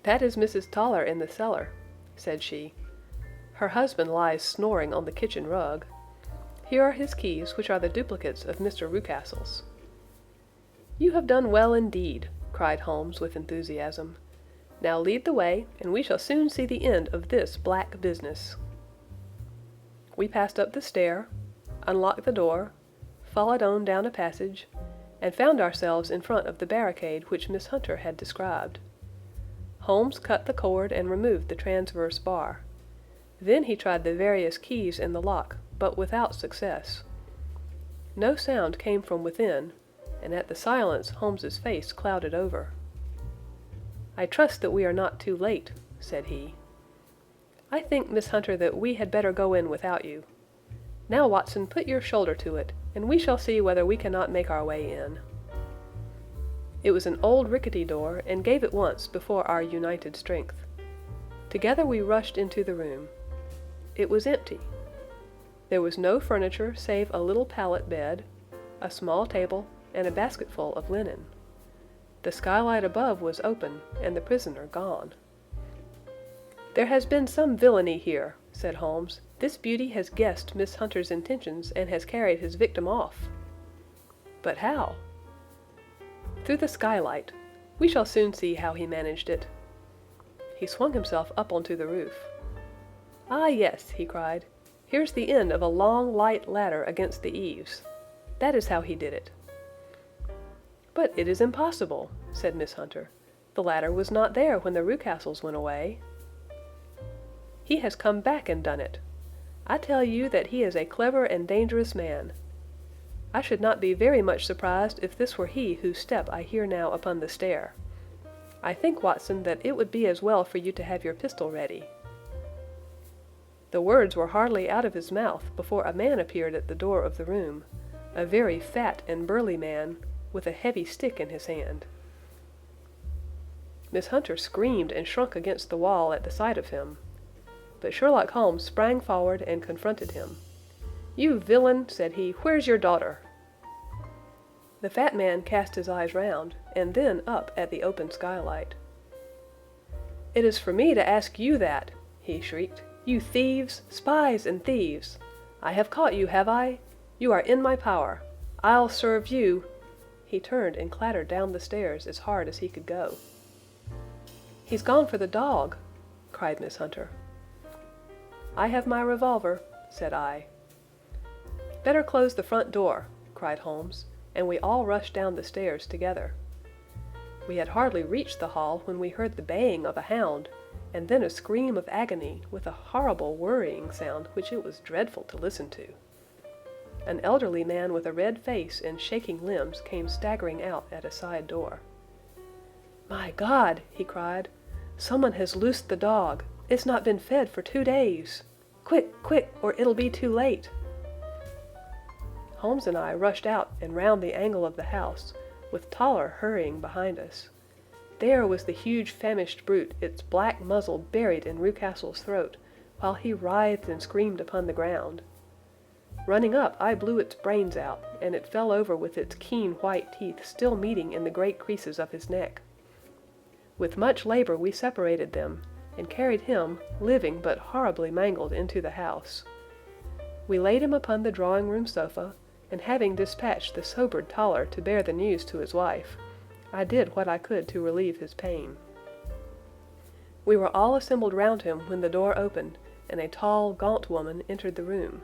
"That is Mrs. Toller in the cellar," said she. "Her husband lies snoring on the kitchen rug. Here are his keys, which are the duplicates of Mr. Rucastle's." "You have done well indeed," cried Holmes with enthusiasm. "Now lead the way, and we shall soon see the end of this black business." We passed up the stair, unlocked the door, followed on down a passage, and found ourselves in front of the barricade which Miss Hunter had described. Holmes cut the cord and removed the transverse bar. Then he tried the various keys in the lock, but without success. No sound came from within, and at the silence Holmes's face clouded over. "I trust that we are not too late," said he. "I think, Miss Hunter, that we had better go in without you. Now, Watson, put your shoulder to it, and we shall see whether we cannot make our way in." It was an old rickety door, and gave at once before our united strength. Together we rushed into the room. It was empty. There was no furniture save a little pallet bed, a small table, and a basketful of linen. The skylight above was open, and the prisoner gone. "There has been some villainy here," said Holmes. "This beauty has guessed Miss Hunter's intentions and has carried his victim off." "But how?" "Through the skylight. We shall soon see how he managed it." He swung himself up onto the roof. "Ah, yes," he cried. "Here's the end of a long, light ladder against the eaves. That is how he did it." "But it is impossible," said Miss Hunter. "The ladder was not there when the Rucastles went away." "He has come back and done it. I tell you that he is a clever and dangerous man. I should not be very much surprised if this were he whose step I hear now upon the stair. I think, Watson, that it would be as well for you to have your pistol ready." The words were hardly out of his mouth before a man appeared at the door of the room, a very fat and burly man, with a heavy stick in his hand. Miss Hunter screamed and shrunk against the wall at the sight of him. But Sherlock Holmes sprang forward and confronted him. "You villain," said he, "where's your daughter?" The fat man cast his eyes round, and then up at the open skylight. "It is for me to ask you that," he shrieked. "You thieves, spies and thieves! I have caught you, have I? You are in my power. I'll serve you." He turned and clattered down the stairs as hard as he could go. "He's gone for the dog," cried Miss Hunter. "I have my revolver," said I. "Better close the front door," cried Holmes, and we all rushed down the stairs together. We had hardly reached the hall when we heard the baying of a hound, and then a scream of agony, with a horrible worrying sound which it was dreadful to listen to. An elderly man with a red face and shaking limbs came staggering out at a side door. "My God!" he cried. "Someone has loosed the dog. It's not been fed for 2 days. Quick, quick, or it'll be too late." Holmes and I rushed out and round the angle of the house, with Toller hurrying behind us. There was the huge famished brute, its black muzzle buried in Rucastle's throat, while he writhed and screamed upon the ground. Running up, I blew its brains out, and it fell over with its keen white teeth still meeting in the great creases of his neck. With much labor we separated them, and carried him, living but horribly mangled, into the house. We laid him upon the drawing-room sofa, and having dispatched the sobered Toller to bear the news to his wife, I did what I could to relieve his pain. We were all assembled round him when the door opened, and a tall, gaunt woman entered the room.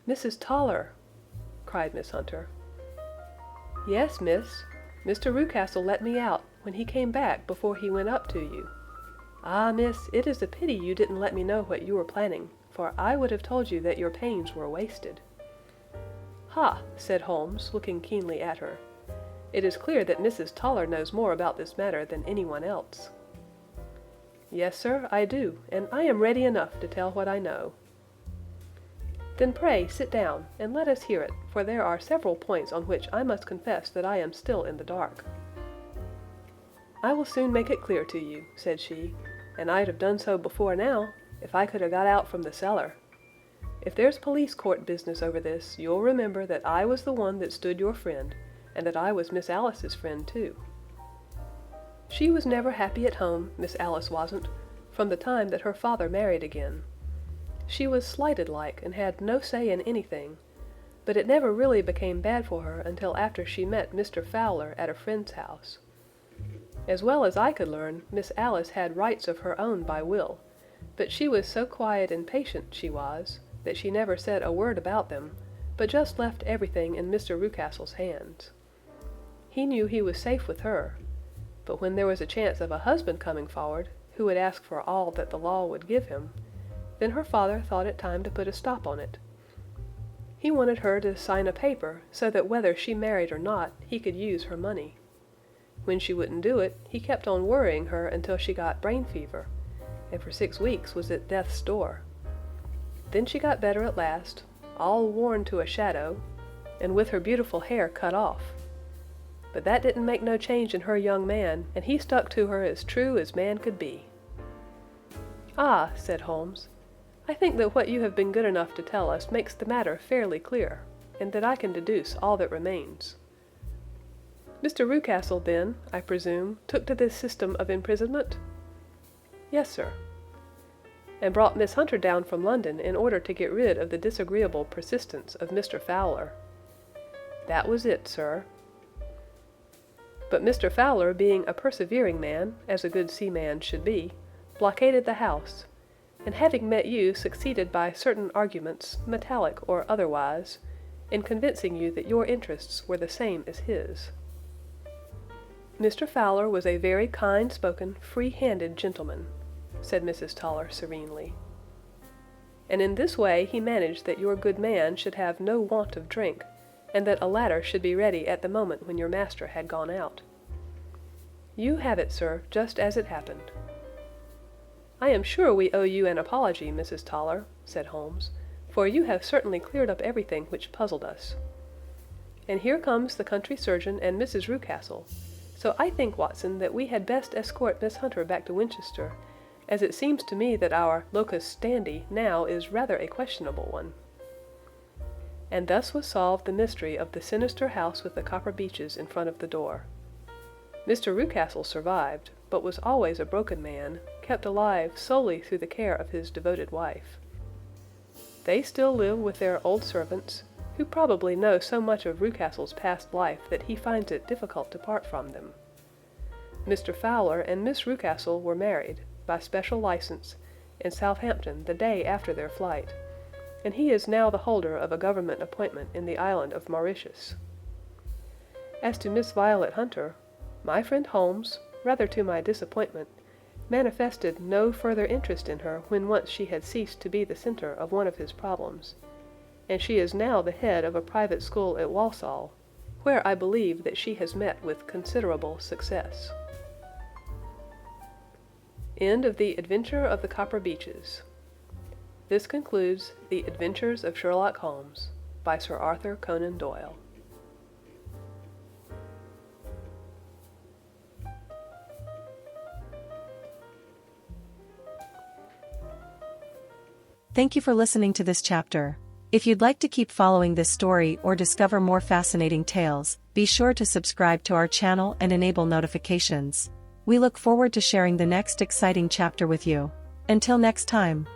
"Mrs. Toller!" cried Miss Hunter. "Yes, miss. Mr. Rucastle let me out when he came back before he went up to you. Ah, miss, it is a pity you didn't let me know what you were planning, for I would have told you that your pains were wasted." "Ha!" said Holmes, looking keenly at her. "It is clear that Mrs. Toller knows more about this matter than anyone else." "Yes, sir, I do, and I am ready enough to tell what I know." "Then pray sit down, and let us hear it, for there are several points on which I must confess that I am still in the dark." "I will soon make it clear to you," said she, "and I'd have done so before now, if I could have got out from the cellar. If there's police court business over this, you'll remember that I was the one that stood your friend, and that I was Miss Alice's friend too. She was never happy at home, Miss Alice wasn't, from the time that her father married again. She was slighted like, and had no say in anything, but it never really became bad for her until after she met Mr. Fowler at a friend's house. As well as I could learn, Miss Alice had rights of her own by will, but she was so quiet and patient, she was, that she never said a word about them, but just left everything in Mr. Rucastle's hands. He knew he was safe with her, but when there was a chance of a husband coming forward, who would ask for all that the law would give him, then her father thought it time to put a stop on it. He wanted her to sign a paper so that whether she married or not, he could use her money. When she wouldn't do it, he kept on worrying her until she got brain fever, and for 6 weeks was at death's door. Then she got better at last, all worn to a shadow, and with her beautiful hair cut off. But that didn't make no change in her young man, and he stuck to her as true as man could be." "Ah," said Holmes, "I think that what you have been good enough to tell us makes the matter fairly clear, and that I can deduce all that remains. Mr. Rucastle, then, I presume, took to this system of imprisonment?" "Yes, sir." "And brought Miss Hunter down from London in order to get rid of the disagreeable persistence of Mr. Fowler?" "That was it, sir." "But Mr. Fowler, being a persevering man, as a good seaman should be, blockaded the house, and having met you succeeded by certain arguments, metallic or otherwise, in convincing you that your interests were the same as his." "Mr. Fowler was a very kind-spoken, free-handed gentleman," said Mrs. Toller serenely. "And in this way he managed that your good man should have no want of drink, and that a ladder should be ready at the moment when your master had gone out. You have it, sir, just as it happened." "I am sure we owe you an apology, Mrs. Toller," said Holmes, "for you have certainly cleared up everything which puzzled us. And here comes the country surgeon and Mrs. Rucastle, so I think, Watson, that we had best escort Miss Hunter back to Winchester, as it seems to me that our locus standi now is rather a questionable one." And thus was solved the mystery of the sinister house with the copper beeches in front of the door. Mr. Rucastle survived, but was always a broken man, kept alive solely through the care of his devoted wife. They still live with their old servants, who probably know so much of Rucastle's past life that he finds it difficult to part from them. Mr. Fowler and Miss Rucastle were married, by special license, in Southampton the day after their flight, and he is now the holder of a government appointment in the island of Mauritius. As to Miss Violet Hunter, my friend Holmes, rather to my disappointment, manifested no further interest in her when once she had ceased to be the center of one of his problems, and she is now the head of a private school at Walsall, where I believe that she has met with considerable success. End of The Adventure of the Copper Beeches. This concludes The Adventures of Sherlock Holmes by Sir Arthur Conan Doyle. Thank you for listening to this chapter. If you'd like to keep following this story or discover more fascinating tales, be sure to subscribe to our channel and enable notifications. We look forward to sharing the next exciting chapter with you. Until next time.